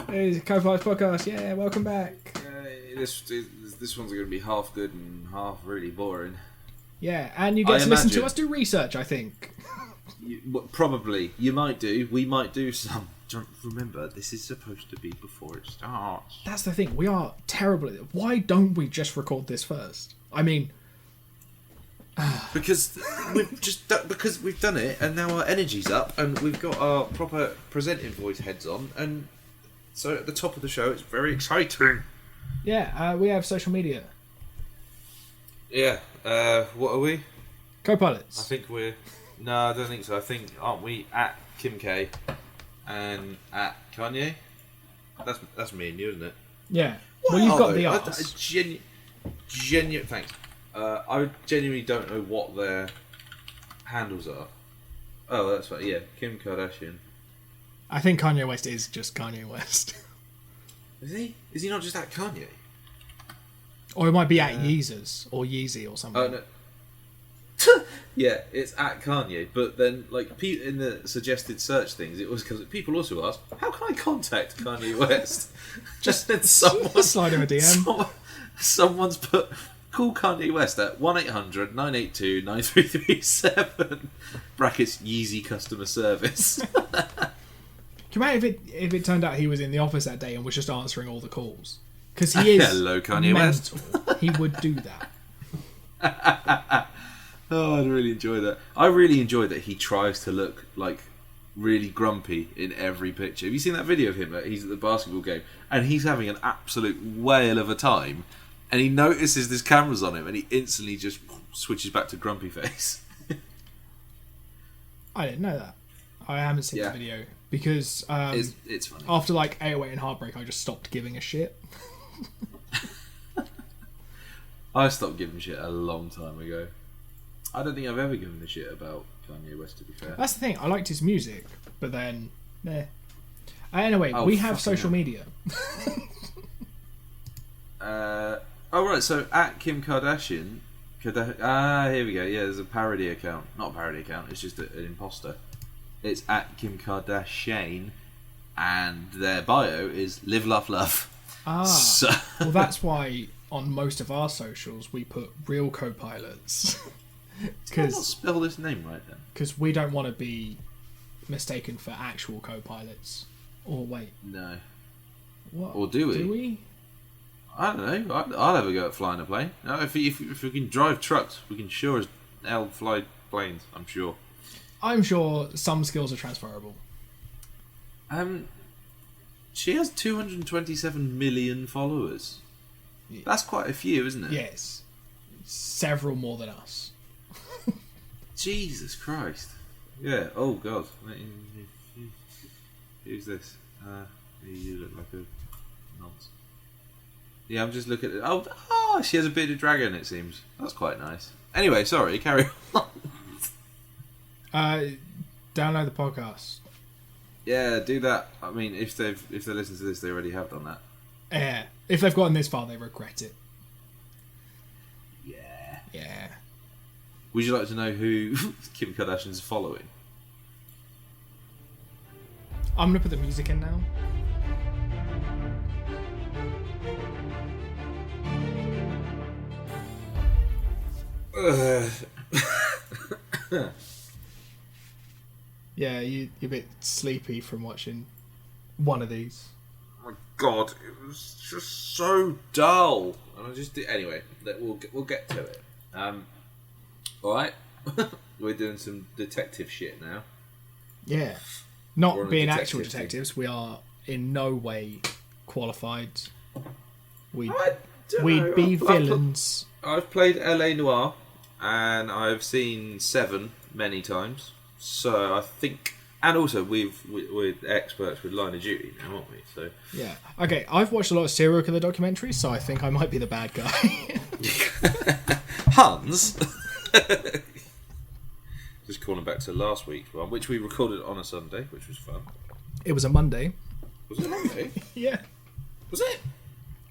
It's Co-Pilots Podcast. Yeah, welcome back. This one's going to be half good and half really boring. Yeah, and you get to listen to us do research, I think. Probably. You might do. We might do some. Remember, this is supposed to be before it starts. That's the thing. We are terrible at it. Why don't we just record this first? I mean... because we've done it, and now our energy's up, and we've got our proper presenting voice heads on, and so at the top of the show, it's very exciting. Yeah, we have social media. Yeah, what are we? Co-Pilots. I think we're... No, I don't think so. I think, aren't we at Kim K and at Kanye? That's me and you, isn't it? Yeah. Well, you've got the arse. Thanks. I genuinely don't know what their handles are. Oh, that's right. Yeah, Kim Kardashian. I think Kanye West is just Kanye West. Is he? Is he not just at Kanye? Or it might be at Yeezus or Yeezy or something. Oh no. Yeah, it's at Kanye, but then like in the suggested search things, it was because people also asked, "How can I contact Kanye West?" Just then someone slide him a DM. Someone's put, "Call Kanye West at 1-800-982-9337 (brackets Yeezy customer service)." Can you imagine if it turned out he was in the office that day and was just answering all the calls? Because he is hello, Kanye West. He would do that. Oh, I'd really enjoy that. I really enjoy that he tries to look like really grumpy in every picture. Have you seen that video of him? He's at the basketball game and he's having an absolute whale of a time, and he notices there's cameras on him and he instantly just switches back to grumpy face. I didn't know that. I haven't seen the video because it's funny. After like 808 and Heartbreak, I just stopped giving a shit. I stopped giving a shit a long time ago. I don't think I've ever given a shit about Kanye West, to be fair. That's the thing. I liked his music, but then, Anyway, we have social media. Right. So at Kim Kardashian, here we go. Yeah, there's a parody account. Not a parody account. It's just an imposter. It's at Kim Kardashian, and their bio is live, laugh, love. So... well, that's why on most of our socials we put real co-pilots. Can I not spell this name right then? Because we don't want to be mistaken for actual co-pilots. Or wait. No. What? Or do we? Do we? I don't know. I'll have a go at flying a plane. No, if we can drive trucks, we can sure as hell fly planes, I'm sure. I'm sure some skills are transferable. She has 227 million followers. Yeah. That's quite a few, isn't it? Yes. Several more than us. Jesus Christ. Yeah, oh God. Who's this? You look like a nonce. Yeah, I'm just looking at it. Oh, she has a bearded dragon, it seems. That's quite nice. Anyway, sorry, carry on. Download the podcast. Yeah, do that. I mean, if they listen to this, they already have done that. Yeah. If they've gotten this far, they regret it. Yeah. Yeah. Would you like to know who Kim Kardashian's following? I'm going to put the music in now. Yeah, you're a bit sleepy from watching one of these. Oh my God, it was just so dull. And I just did, anyway. We'll get to it. All right, we're doing some detective shit now. Yeah, not being actual detectives. We are in no way qualified. We'd be villains. I've played LA Noire, and I've seen Seven many times. So I think, and also we're experts with Line of Duty now, aren't we? So yeah. Okay, I've watched a lot of serial killer documentaries, so I think I might be the bad guy. Hans. Just calling back to last week's one, which we recorded on a Sunday, which was fun. It was a Monday. Was it a Monday? Yeah. Was it?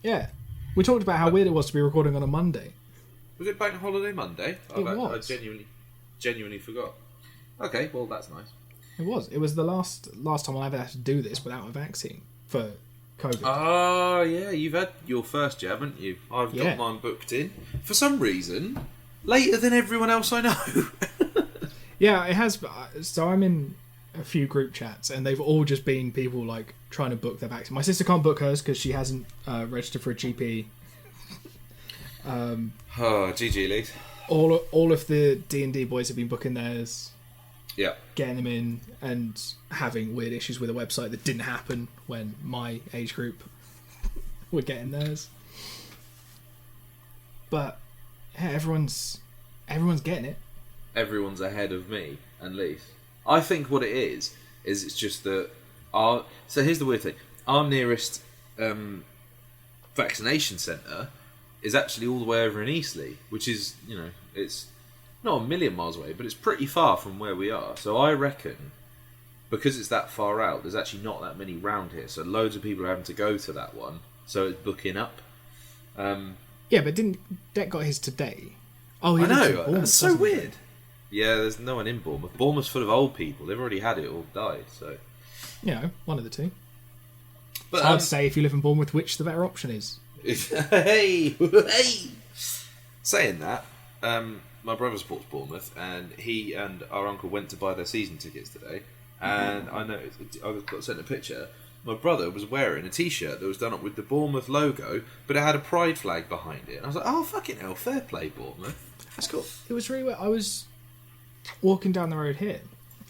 Yeah. We talked about how weird it was to be recording on a Monday. Was it Bank Holiday Monday? It was. I genuinely forgot. Okay, well that's nice. It was. It was the last time I'll ever have to do this without a vaccine for COVID. Oh, yeah, you've had your first jab, haven't you? I've got mine booked in. For some reason, later than everyone else I know. Yeah, it has. So I'm in a few group chats, and they've all just been people like trying to book their vaccine. My sister can't book hers because she hasn't registered for a GP. GG, Lee. All of the D&D boys have been booking theirs. Yeah. Getting them in and having weird issues with a website that didn't happen when my age group were getting theirs. But yeah, everyone's getting it. Everyone's ahead of me and Lise. I think what it is it's just that so here's the weird thing. Our nearest vaccination centre is actually all the way over in Eastleigh, which is, it's not a million miles away, but it's pretty far from where we are. So I reckon, because it's that far out, there's actually not that many round here. So loads of people are having to go to that one. So it's booking up. Yeah, but didn't Deck got his today? Oh, I know. That's so weird. Yeah, there's no one in Bournemouth. Bournemouth's full of old people. They've already had it or died. So, one of the two. But, it's hard to say if you live in Bournemouth which the better option is. hey. Saying that, my brother supports Bournemouth, and he and our uncle went to buy their season tickets today. And I noticed, I got sent a picture. My brother was wearing a T-shirt that was done up with the Bournemouth logo, but it had a pride flag behind it. And I was like, oh, fucking hell, fair play, Bournemouth. That's cool. It was really weird. I was walking down the road here,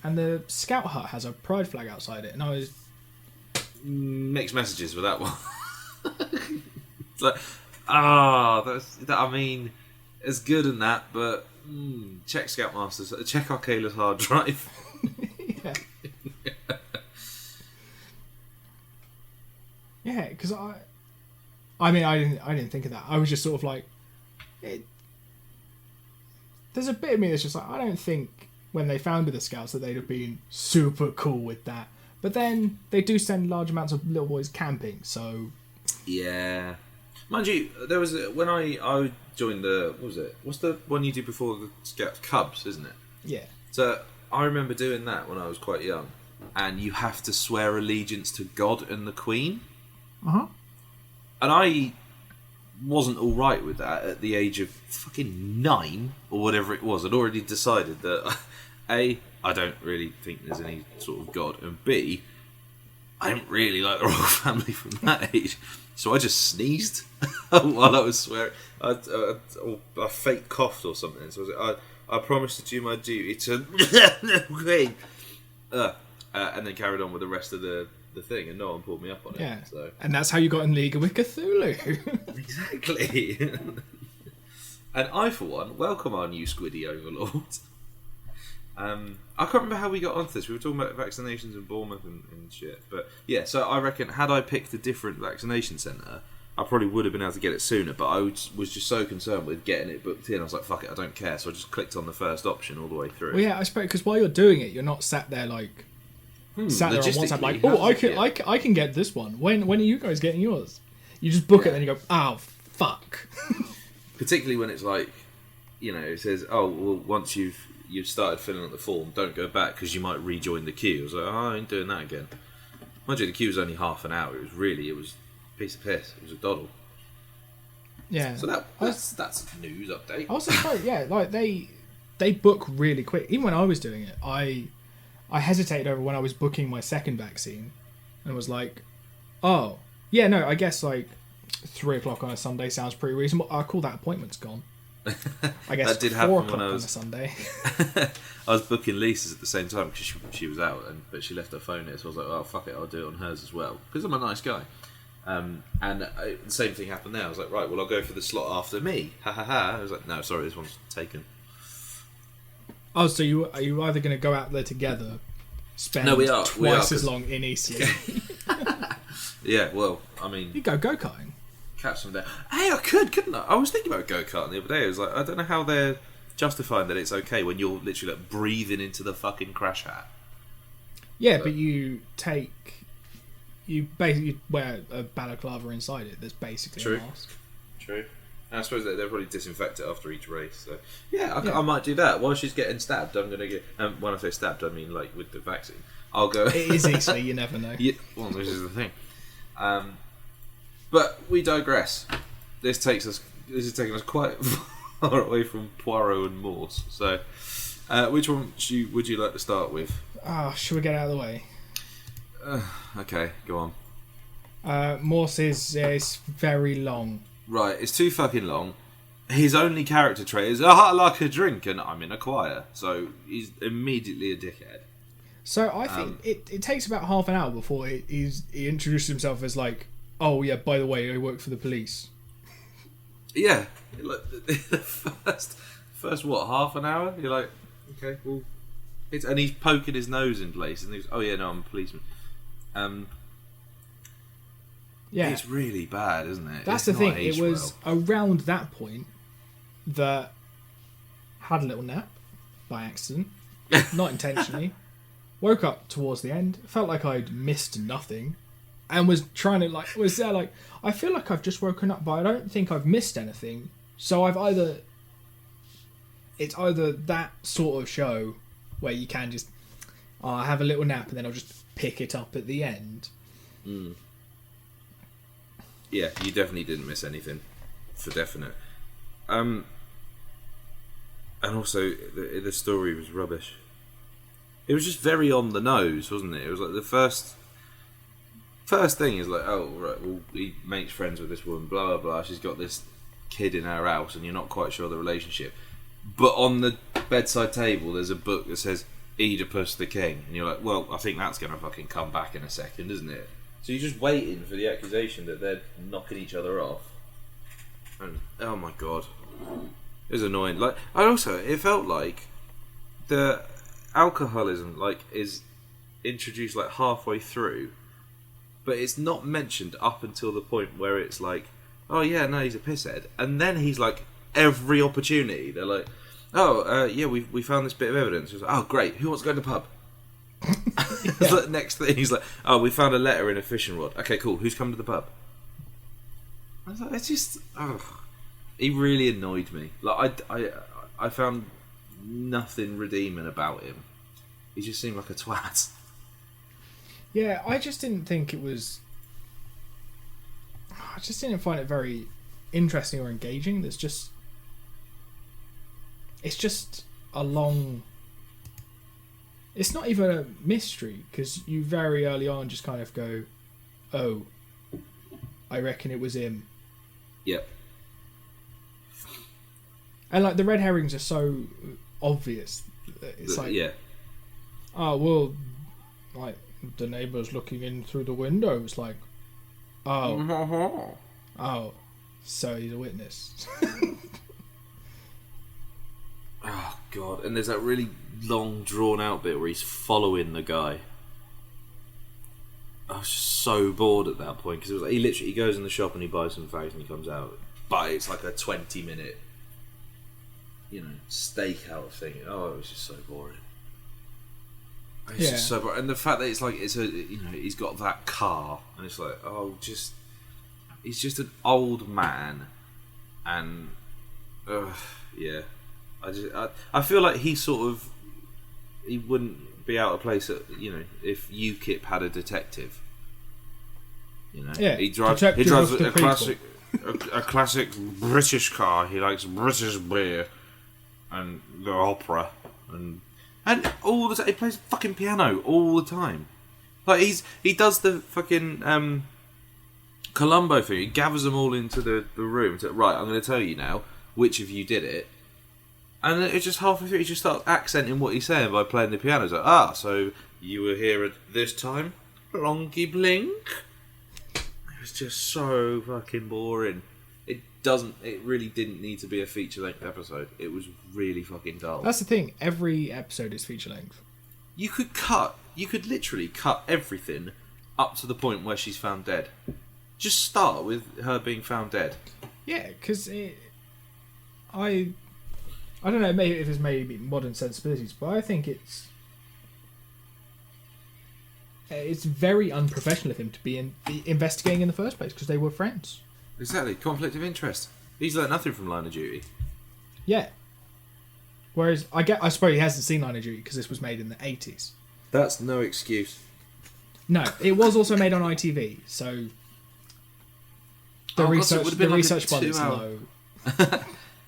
and the Scout Hut has a pride flag outside it, and I was... Mixed messages with that one. It's like, I mean, it's good in that, but check Scoutmasters, check our Kayla's hard drive. Yeah. Yeah, because I didn't think of that. I was just sort of like, there's a bit of me that's just like, I don't think when they founded the Scouts that they'd have been super cool with that. But then they do send large amounts of little boys camping, so... Yeah. Mind you, there was when I joined the... What was it? What's the one you did before the Scouts? Cubs, isn't it? Yeah. So I remember doing that when I was quite young. And you have to swear allegiance to God and the Queen. Uh-huh. And I wasn't all right with that at the age of fucking 9 or whatever it was. I'd already decided that A, I don't really think there's any sort of God, and B, I didn't really like the royal family from that age. So I just sneezed while I was swearing. I fake coughed or something. So I was like, I promise to do my duty to Queen. And then carried on with the rest of the thing, and no one pulled me up on it. Yeah, so. And that's how you got in League with Cthulhu. Exactly. And I, for one, welcome our new Squiddy Overlord. I can't remember how we got onto this. We were talking about vaccinations in Bournemouth and shit. But yeah, so I reckon had I picked a different vaccination centre, I probably would have been able to get it sooner. But I was just so concerned with getting it booked in. I was like, fuck it, I don't care. So I just clicked on the first option all the way through. Well, yeah, I suppose because while you're doing it, you're not sat there like... sat there on WhatsApp like, oh, I can get this one. When are you guys getting yours? You just book it and you go, oh, fuck. Particularly when it's like, it says, oh, well, once you've started filling out the form, don't go back because you might rejoin the queue. I was like, oh, I ain't doing that again. Mind you, the queue was only half an hour. It was a piece of piss. It was a doddle. Yeah. So that's a news update. I was surprised, yeah, like they book really quick. Even when I was doing it, I hesitated over when I was booking my second vaccine and was like, oh, yeah, no, I guess like 3 o'clock on a Sunday sounds pretty reasonable. I call that appointment's gone. I guess that did 4 happen o'clock when I was on a Sunday. I was booking Lisa's at the same time because she was out, but she left her phone here, so I was like, oh, fuck it, I'll do it on hers as well because I'm a nice guy. The same thing happened there. I was like, right, well, I'll go for the slot after me. Ha ha ha. I was like, no, sorry, this one's taken. Oh, so are you either going to go out there together, spend twice as long in Eastleigh? Yeah, well, I mean... You go go-karting. Catch them there. Hey, I couldn't I? I was thinking about go-karting the other day. I was like, I don't know how they're justifying that it's okay when you're literally like breathing into the fucking crash hat. Yeah, but you basically wear a balaclava inside it that's basically a mask. True. And I suppose they'll probably disinfect it after each race. So yeah, I might do that. While she's getting stabbed, I'm going to get... when I say stabbed, I mean like with the vaccine. I'll go... It is easily, you never know. Yeah, well, this is the thing. But we digress. This is taking us quite far away from Poirot and Morse. So, which one would you like to start with? Should we get out of the way? Okay, go on. Morse is very long. Right, it's too fucking long. His only character trait is, I like a drink and I'm in a choir. So he's immediately a dickhead. So I think it takes about half an hour before he introduces himself as like, oh yeah, by the way, I work for the police. Yeah, like the first what, half an hour? You're like, okay, well, and he's poking his nose in places, and he's, oh yeah, no, I'm a policeman. Yeah, it's really bad, isn't it? That's the thing. It was around that point that had a little nap by accident, not intentionally. Woke up towards the end, felt like I'd missed nothing, and was trying to I feel like I've just woken up, but I don't think I've missed anything. So it's either that sort of show where you can just have a little nap and then I'll just pick it up at the end. Yeah, you definitely didn't miss anything, for definite. And also the story was rubbish. It was just very on the nose, wasn't it? It was like the first thing is like, oh right, well, he makes friends with this woman, blah blah blah. She's got this kid in her house, and you're not quite sure the relationship. But on the bedside table, there's a book that says Oedipus the King, and you're like, well, I think that's gonna fucking come back in a second, isn't it? So you're just waiting for the accusation that they're knocking each other off. And oh my god, it was annoying. Like, it felt like the alcoholism is introduced like halfway through, but it's not mentioned up until the point where it's like, oh yeah, no, he's a pisshead, and then he's like, every opportunity they're like, oh yeah, we found this bit of evidence. It's like, oh great, who wants to go to the pub? Like, next thing he's like, oh, we found a letter in a fishing rod. Okay, cool, who's come to the pub? I was like, it's just, he really annoyed me. Like I found nothing redeeming about him. He just seemed like a twat. Yeah, I just didn't think it was. I just didn't find it very interesting or engaging. It's just a long. It's not even a mystery, because you very early on just kind of go, oh, I reckon it was him. Yep. And like the red herrings are so obvious. It's like, yeah. Oh well, like the neighbour's looking in through the window. It's like, oh, so he's a witness. Oh god! And there's that really long, drawn-out bit where he's following the guy. I was just so bored at that point, because it was like, he goes in the shop and he buys some fags and he comes out, but it's like a 20-minute, stakeout thing. Oh, it was just so boring. It's just so boring. And the fact that it's like he's got that car, and it's like, he's just an old man, and yeah. I feel like he wouldn't be out of place if UKIP had a detective. Yeah, he drives a classic British car. He likes British beer and the opera and all the time he plays fucking piano all the time. Like he does the fucking Columbo thing. He gathers them all into the room. So, right, I'm going to tell you now which of you did it. And then it's just halfway through, he just starts accenting what he's saying by playing the piano. It's like, so you were here at this time? Blonky blink? It was just so fucking boring. It really didn't need to be a feature-length episode. It was really fucking dull. That's the thing, every episode is feature-length. You could literally cut everything up to the point where she's found dead. Just start with her being found dead. Yeah, because I don't know, maybe if it's maybe modern sensibilities, but I think it's very unprofessional of him to be investigating in the first place, because they were friends. Exactly, conflict of interest. He's learned nothing from Line of Duty. Yeah. Whereas I suppose he hasn't seen Line of Duty because this was made in the 80s. That's no excuse. No, it was also made on ITV, so The God, so it research, would have the been like a research budget's 2 hour low. It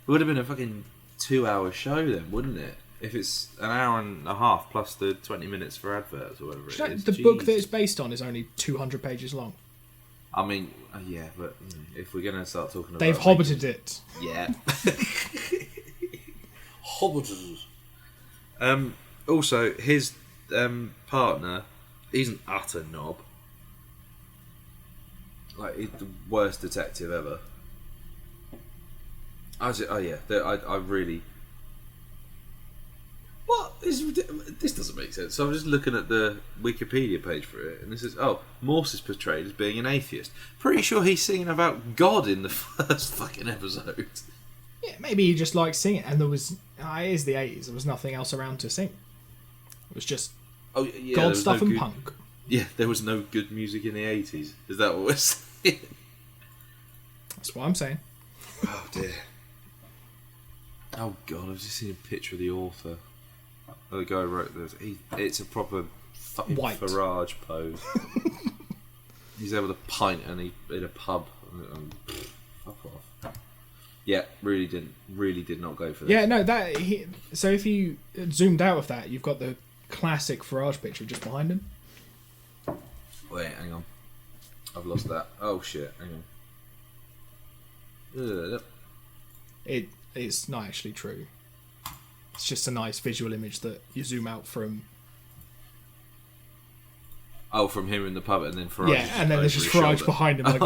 would have been a fucking 2-hour show then, wouldn't it? If it's an hour and a half plus the 20 minutes for adverts or whatever Do you it know, is. the book that Jeez. it's based on is only 200 pages long. I mean, yeah, but if we're going to start talking about... They've hobbited it. Yeah. Hobbited. Also, his partner, he's an utter knob. Like, he's the worst detective ever. I really... What? This doesn't make sense. So I'm just looking at the Wikipedia page for it, and it says, Morse is portrayed as being an atheist. Pretty sure he's singing about God in the first fucking episode. Yeah, maybe he just likes singing, and there was... it is the 80s, there was nothing else around to sing. It was just God stuff and punk. Yeah, there was no good music in the 80s. Is that what we're saying? That's what I'm saying. Oh, dear. Oh, God, I've just seen a picture of the author. The guy who wrote this. It's a proper fucking White. Farage pose. He's there with a pint in a pub. Fuck off. Yeah, really did not go for this. Yeah, no, so if you zoomed out of that, you've got the classic Farage picture just behind him. Wait, hang on. I've lost that. Oh shit, hang on. It's not actually true. It's just a nice visual image that you zoom out from. Oh, from him in the pub, and then Farage. Yeah, and then there's just Farage behind him. Like,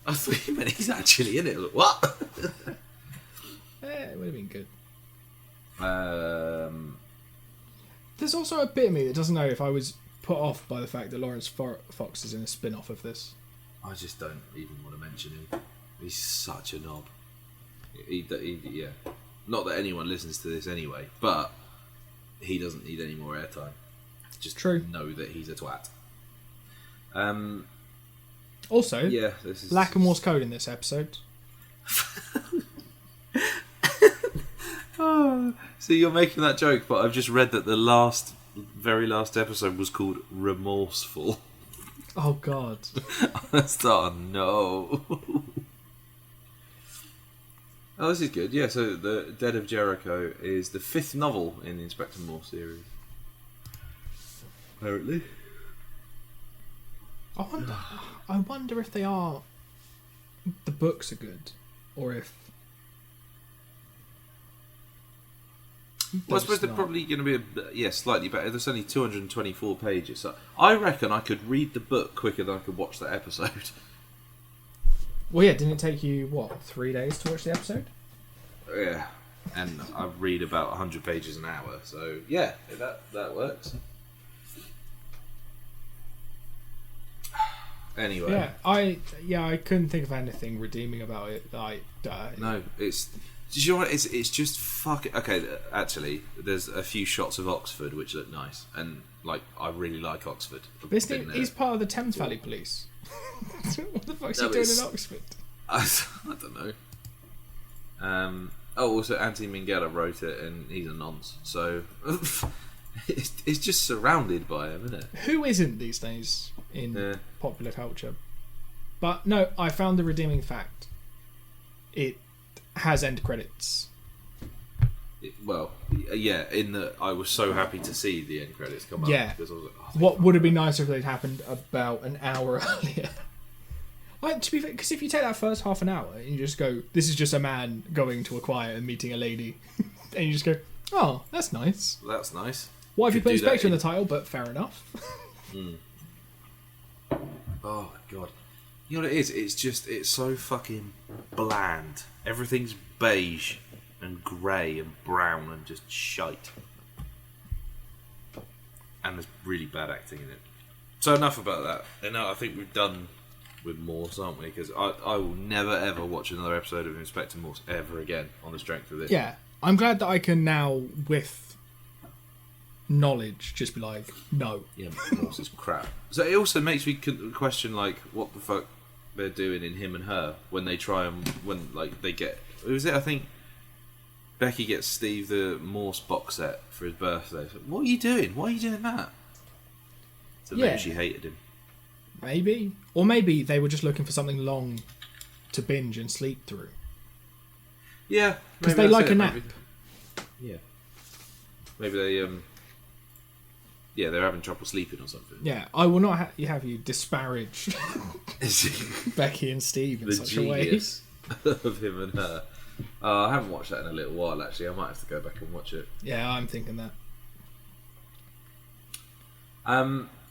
I thought you meant he's actually in it. Like, what? It would have been good. There's also a bit of me that doesn't know if I was put off by the fact that Lawrence Fox is in a spin-off of this. I just don't even want to mention him. He's such a knob. Yeah. Not that anyone listens to this anyway, but he doesn't need any more airtime. Just True. Know that he's a twat. Also, yeah, this is lack of Morse code in this episode. So you're making that joke, but I've just read that the very last episode was called Remorseful. Oh God. No. Oh, this is good. Yeah, so The Dead of Jericho is the 5th novel in the Inspector Morse series. Apparently. I wonder if they are... The books are good, or if... Well, I suppose they're probably going to be slightly better. There's only 224 pages, so I reckon I could read the book quicker than I could watch that episode. Well, yeah, didn't it take you, 3 days to watch the episode? Yeah, and I read about 100 pages an hour, so yeah, that works. Anyway. Yeah, I couldn't think of anything redeeming about it. No, it's... Do you know what? It's just fucking... Okay, actually, there's a few shots of Oxford which look nice, and I really like Oxford. This thing is part of the Thames Valley Police. What the fuck's he doing in Oxford? I don't know. Also, Anthony Minghella wrote it, and he's a nonce, so it's just surrounded by him, isn't it? Who isn't these days in popular culture? But no, I found the redeeming fact. It has end credits. In that I was so happy to see the end credits come up. Yeah. Because I was like, what would have been nicer if they'd happened about an hour earlier? To be fair, because if you take that first half an hour and you just go, this is just a man going to a choir and meeting a lady, and you just go, oh, that's nice. That's nice. Why have you put Inspector in the title? But fair enough. Oh God. You know what it is? It's so fucking bland. Everything's beige and grey and brown and just shite. And there's really bad acting in it. So enough about that. And now I think we've done with Morse, aren't we? Because I will never ever watch another episode of Inspector Morse ever again on the strength of this. Yeah. I'm glad that I can now, with knowledge, just be like, no. Yeah, Morse is crap. So it also makes me question, what the fuck they're doing in Him and Her when they try and they get... Was it? I think Becky gets Steve the Morse box set for his birthday. So, what are you doing? Why are you doing that? So maybe she hated him. Maybe. Or maybe they were just looking for something long to binge and sleep through. Yeah, Because maybe they like that's a it, nap. maybe. Yeah, maybe they yeah, they're having trouble sleeping or something. Yeah, I will not have you disparage Becky and Steve in The such a way. genius of him and her. I haven't watched that in a little while, actually. I might have to go back and watch it. Yeah, I'm thinking that.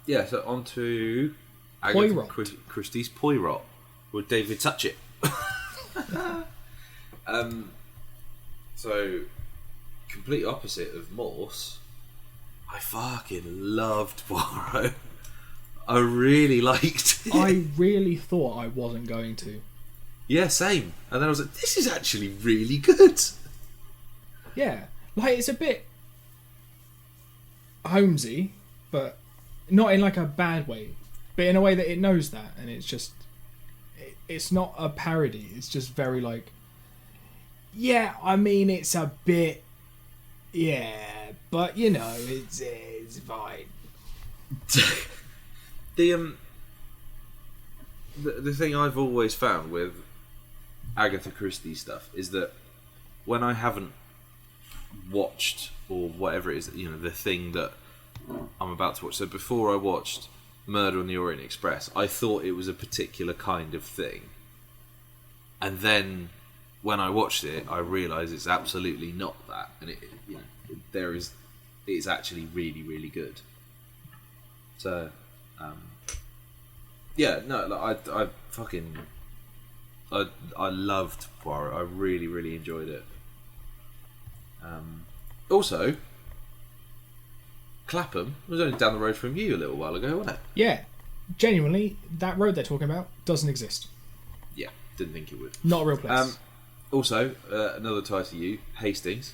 Yeah, so on to Poirot. Christie's Poirot with David Suchet. So, complete opposite of Morse. I fucking loved Poirot. I really liked it. I really thought I wasn't going to. Yeah, same. And then I was like, this is actually really good. Yeah, like it's a bit Holmesy, but not in like a bad way, but in a way that it knows that, and it's just it's not a parody. It's just very like, yeah, I mean it's a bit, yeah, but you know it's fine. The thing I've always found with Agatha Christie stuff is that when I haven't watched or whatever it is, you know, the thing that I'm about to watch. So before I watched Murder on the Orient Express, I thought it was a particular kind of thing, and then when I watched it, I realised it's absolutely not that, and it's actually really, really good. So, yeah, no, like, I loved Poirot. I really, really enjoyed it. Also, Clapham was only down the road from you a little while ago, wasn't it? Yeah, genuinely, that road they're talking about doesn't exist. Yeah, didn't think it would. Not a real place. Also, another tie to you, Hastings.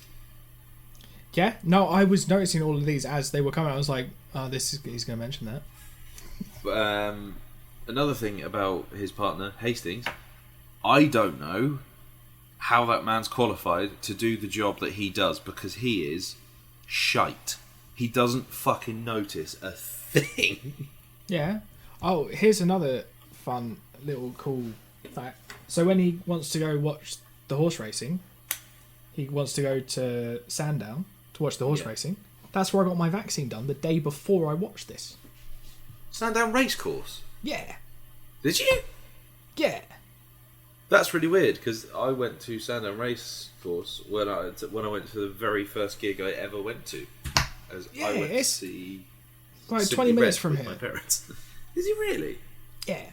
Yeah, no, I was noticing all of these as they were coming. I was like, oh, he's going to mention that. Another thing about his partner, Hastings, I don't know how that man's qualified to do the job that he does, because he is shite. He doesn't fucking notice a thing. Yeah. Oh, here's another fun little cool fact. So when he wants to go watch the horse racing, he wants to go to Sandown to watch the horse racing. That's where I got my vaccine done the day before I watched this. Sandown Racecourse? Yeah. Did you? Yeah. That's really weird, because I went to Sandown Racecourse when I went to the very first gig I ever went to. As I went to see like Simply 20 minutes Red from with here. my parents. Is he really? Yeah.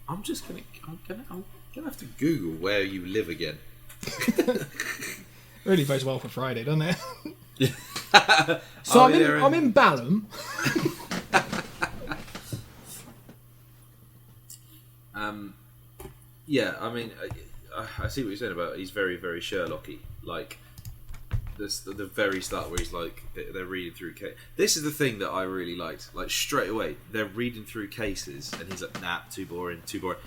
I'm gonna have to Google where you live again. Really bodes well for Friday, doesn't it? Yeah. So I'm in Balham. Yeah, I mean, I see what you're saying about he's very, very Sherlocky. Like, the very start where he's like, they're reading through cases. This is the thing that I really liked. Like, straight away, they're reading through cases, and he's like, nah, too boring, too boring.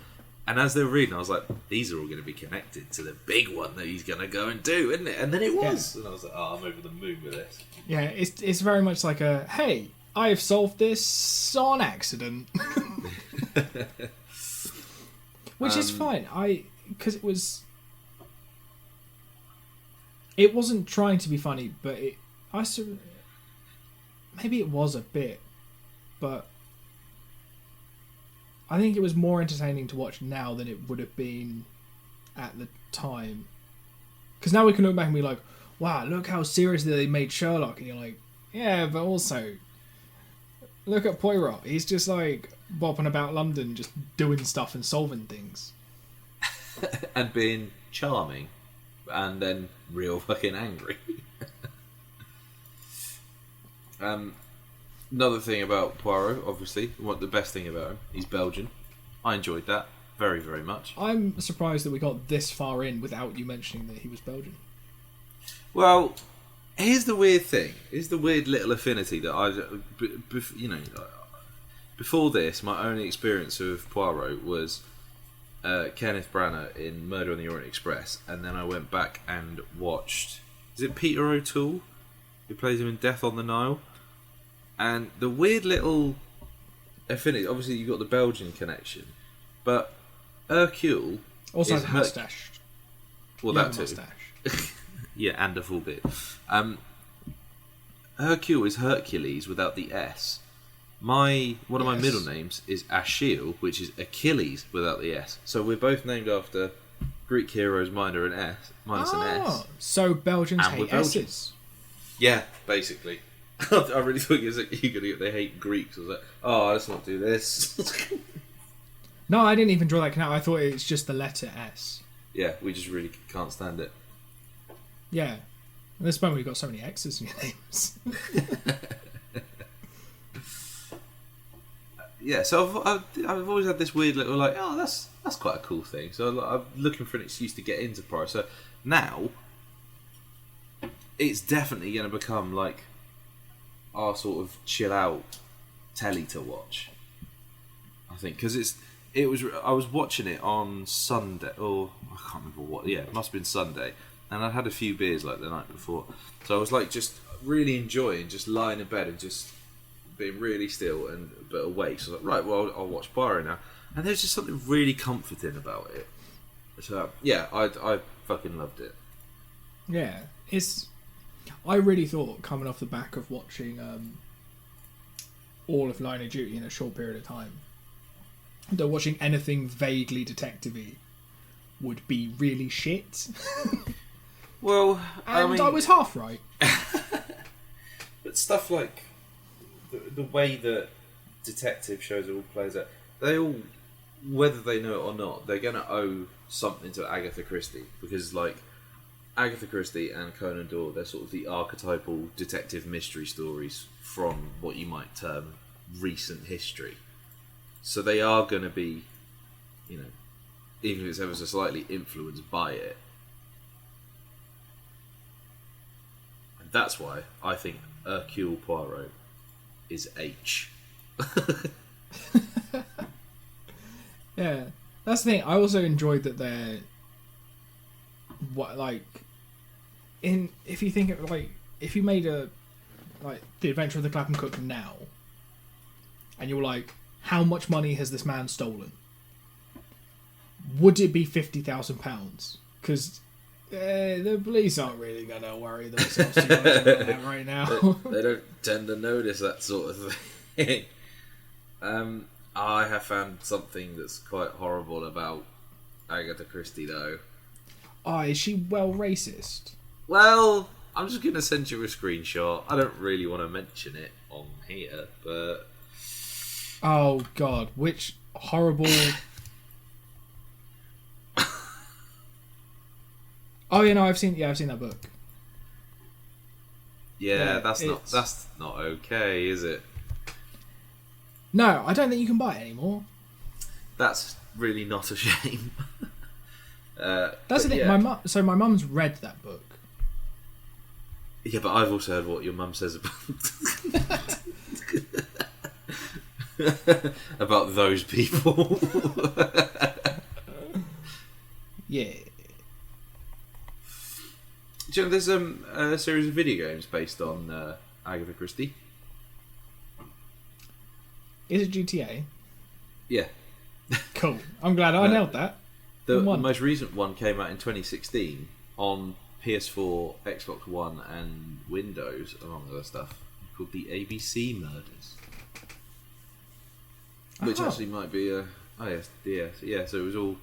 And as they're reading, I was like, these are all going to be connected to the big one that he's going to go and do, isn't it? And then it was. Yeah. And I was like, oh, I'm over the moon with this. Yeah, it's very much like a, hey, I've solved this on accident. Which is fine. Because it wasn't trying to be funny, but maybe it was a bit, but I think it was more entertaining to watch now than it would have been at the time. Because now we can look back and be like, wow, look how seriously they made Sherlock. And you're like, yeah, but also, look at Poirot. He's just like bopping about London, just doing stuff and solving things. And being charming. And then real fucking angry. Another thing about Poirot, obviously, what the best thing about him, he's Belgian. I enjoyed that very, very much. I'm surprised that we got this far in without you mentioning that he was Belgian. Well, here's the weird thing. Here's the weird little affinity that before this, my only experience of Poirot was Kenneth Branagh in Murder on the Orient Express, and then I went back and watched, is it Peter O'Toole who plays him in Death on the Nile? And the weird little affinity, obviously you've got the Belgian connection, but Hercule Also has a mustache. Well, You that have a too. mustache. Yeah, and a full beard. Hercule is Hercules without the S. One of my middle names is Achille, which is Achilles without the S. So we're both named after Greek heroes minus an S. So Belgians And we're hate Belgian. S's. Yeah, basically. I really thought they hate Greeks. I was like, oh, let's not do this. No, I didn't even draw that out. I thought it was just the letter S. Yeah, we just really can't stand it. Yeah. At this point, we've got so many X's in your names. Yeah, so I've always had this weird little like, oh, that's quite a cool thing. So I'm looking for an excuse to get into Poirot. So now it's definitely going to become like our sort of chill out telly to watch. I think because I was watching it on Sunday, or I can't remember what. Yeah, it must have been Sunday, and I'd had a few beers like the night before, so I was like just really enjoying just lying in bed and just being really still but awake. So I was like, right, well, I'll watch Poirot now, and there's just something really comforting about it. So yeah, I fucking loved it. Yeah, I really thought coming off the back of watching all of Line of Duty in a short period of time, that watching anything vaguely detective-y would be really shit. Well, and I was half right. But stuff like the way that detective shows all plays out, they all, whether they know it or not, they're going to owe something to Agatha Christie, because like Agatha Christie and Conan Doyle, they're sort of the archetypal detective mystery stories from what you might term recent history. So they are going to be, even if it's ever so slightly influenced by it. And that's why I think Hercule Poirot is H. Yeah, that's the thing. I also enjoyed that they're if you think of if you made The Adventure of the Clapham Cook now, and you're like, how much money has this man stolen? Would it be £50,000? Because the police aren't really going to worry themselves too much about that right now. They don't tend to notice that sort of thing. I have found something that's quite horrible about Agatha Christie, though. Oh, is she well racist? Well, I'm just going to send you a screenshot. I don't really want to mention it on here, but... Oh, God. Which horrible... Oh, yeah, no, I've seen that book. Yeah, that's not okay, is it? No, I don't think you can buy it anymore. That's really not a shame. That's the thing. Yeah. My mum's read that book. Yeah, but I've also heard what your mum says about those people. Yeah. Do you know there's a series of video games based on Agatha Christie? Is it GTA? Yeah. Cool. I'm glad I nailed that. The most recent one came out in 2016 on PS4, Xbox One, and Windows, among other stuff, called the ABC Murders. Which actually might be a... Oh, yes. Yeah, so it was all...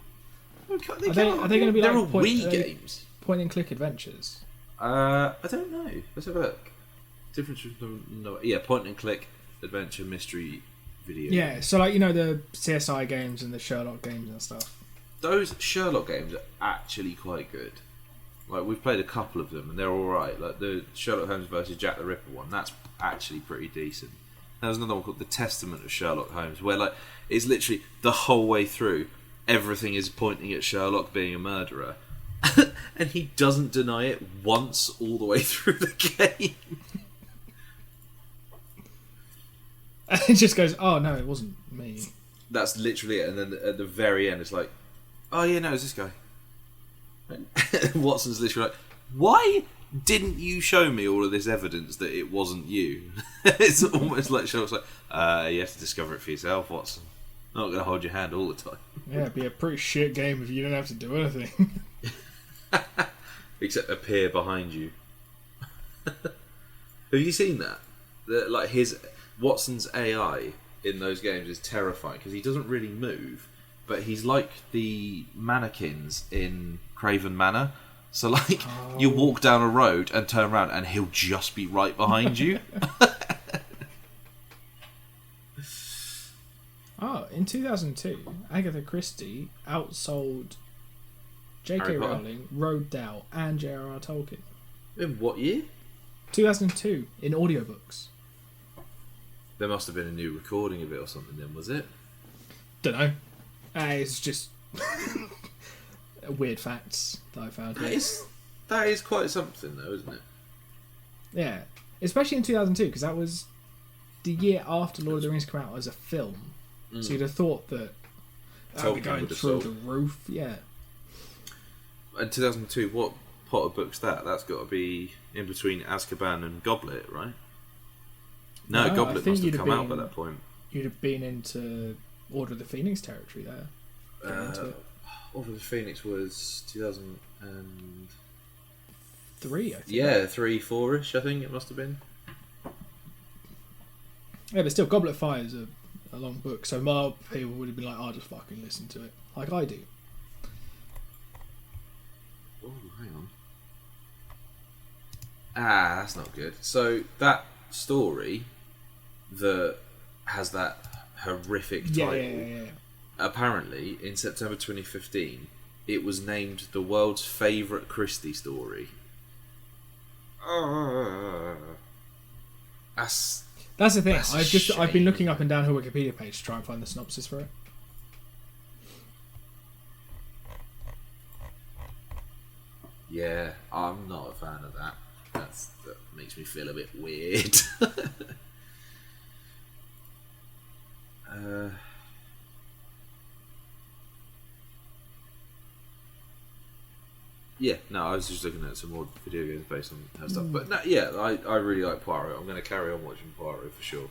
Are they going to be they're like all Wii games? Point and click adventures? I don't know. Let's have a look. Difference from... Yeah, point and click adventure mystery video. Yeah, so the CSI games and the Sherlock games and stuff. Those Sherlock games are actually quite good. Like, we've played a couple of them and they're alright. Like the Sherlock Holmes versus Jack the Ripper one, that's actually pretty decent. There's another one called The Testament of Sherlock Holmes, where it's literally the whole way through everything is pointing at Sherlock being a murderer. And he doesn't deny it once all the way through the game. And it just goes, oh no, it wasn't me. That's literally it. And then at the very end, it's like, oh yeah, no, it's this guy. And Watson's literally like, why didn't you show me all of this evidence that it wasn't you? It's almost like Sherlock's like, you have to discover it for yourself, Watson. I'm not going to hold your hand all the time. Yeah, it'd be a pretty shit game if you didn't have to do anything. Except appear behind you. Have you seen that? Like his Watson's AI in those games is terrifying because he doesn't really move, but he's like the mannequins in Craven Manor. So like you walk down a road and turn around and he'll just be right behind you. Oh, in 2002, Agatha Christie outsold J.K. Rowling, Roald Dahl, and J.R.R. Tolkien. In what year? 2002, in audiobooks. There must have been a new recording of it or something then, was it? Don't know. It's just weird facts that I found here. That is quite something though, isn't it? Yeah, especially in 2002, because that was the year after Lord of the Rings came out as a film. So you'd have thought that would be going through the roof. Yeah. And 2002, what Potter book's that? That's got to be in between Azkaban and Goblet, right? No, Goblet must have come out by that point. You'd have been into Order of the Phoenix territory there. Order of the Phoenix was 2003, I think. Yeah, 3, 4-ish, I think it must have been. Yeah, but still, Goblet of Fire is a long book, so more people would have been like, I'll just fucking listen to it. Like I do. Oh, hang on. That's not good. So that story that has that horrific title, apparently in September 2015, it was named the world's favourite Christie story. That's the thing. I've been looking up and down her Wikipedia page to try and find the synopsis for it. Yeah, I'm not a fan of that. That makes me feel a bit weird. Yeah, no, I was just looking at some more video games based on her stuff. But no, yeah, I really like Poirot. I'm going to carry on watching Poirot for sure.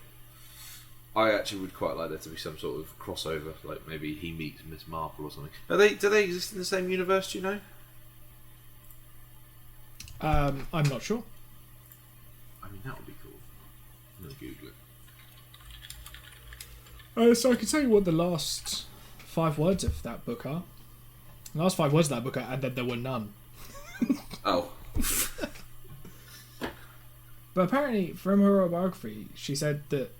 I actually would quite like there to be some sort of crossover, like maybe he meets Miss Marple or something. Do they exist in the same universe, do you know? I'm not sure. I mean, that would be cool. I'm going to Google it. So I can tell you what the last 5 words of that book are. The last 5 words of that book are, and then there were none. Oh. But apparently, from her autobiography, she said that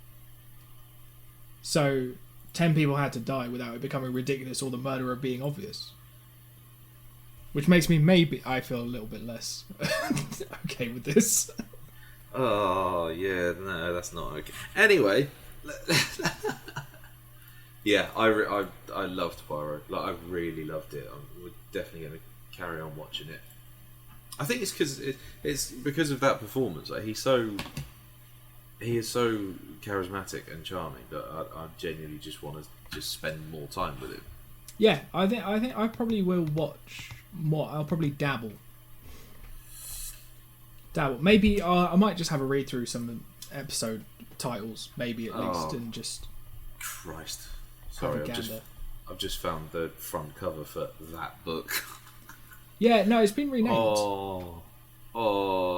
10 people had to die without it becoming ridiculous or the murderer being obvious. Which makes me I feel a little bit less okay with this. Oh, yeah, no, that's not okay. Anyway. Yeah, I loved Poirot. Like, I really loved it. We're definitely going to carry on watching it. I think it's because of that performance. Like, he is so charismatic and charming that I genuinely just want to just spend more time with him. Yeah, I think I probably will watch more. I'll probably dabble. Maybe I might just have a read through some episode titles, maybe at least, and just. Christ. Sorry, I've just found the front cover for that book. Yeah, no, it's been renamed. Oh,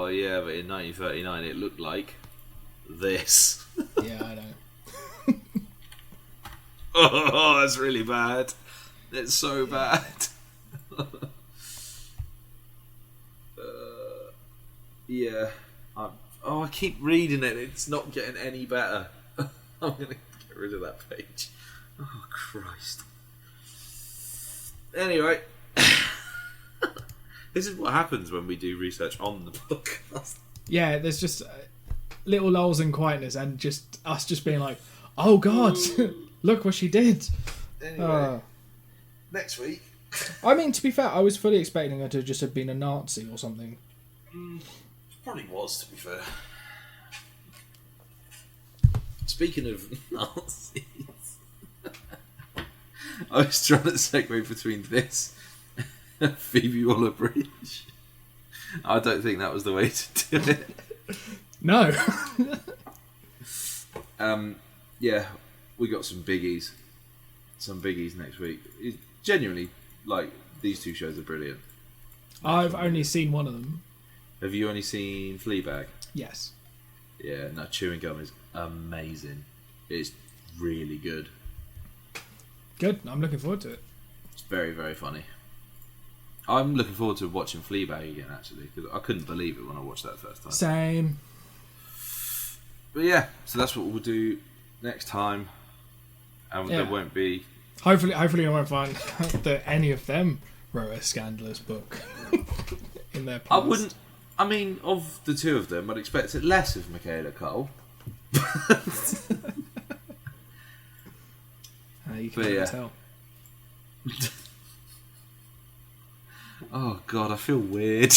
yeah, but in 1939 it looked like this. Yeah, I know. Oh, that's really bad. It's so bad. Yeah. I keep reading it. It's not getting any better. I'm going to get rid of that page. Oh, Christ. Anyway. This is what happens when we do research on the book. Yeah, there's just little lulls in quietness and just us just being like, oh God, look what she did. Anyway, next week. I mean, to be fair, I was fully expecting her to just have been a Nazi or something. Probably was, to be fair. Speaking of Nazis, I was trying to segue between this and Phoebe Waller-Bridge. I don't think that was the way to do it. No. Yeah, we got some biggies. some biggies next week. It's genuinely, like, these two shows are brilliant. I've only seen one of them. Have you only seen Fleabag? Yes. Yeah, no, Chewing Gum is amazing. It's really good. Good. I'm looking forward to it. It's very, very funny. I'm looking forward to watching Fleabag again, actually, because I couldn't believe it when I watched that the first time. Same. But yeah, so that's what we'll do next time. And there won't be... Hopefully I won't find that any of them wrote a scandalous book in their past. I mean, of the two of them, I'd expect it less of Michaela Cole. You can never tell. Oh God, I feel weird.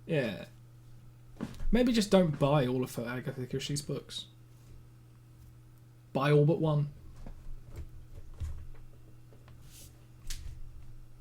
Yeah. Maybe just don't buy all of Agatha Christie's books. Buy all but one.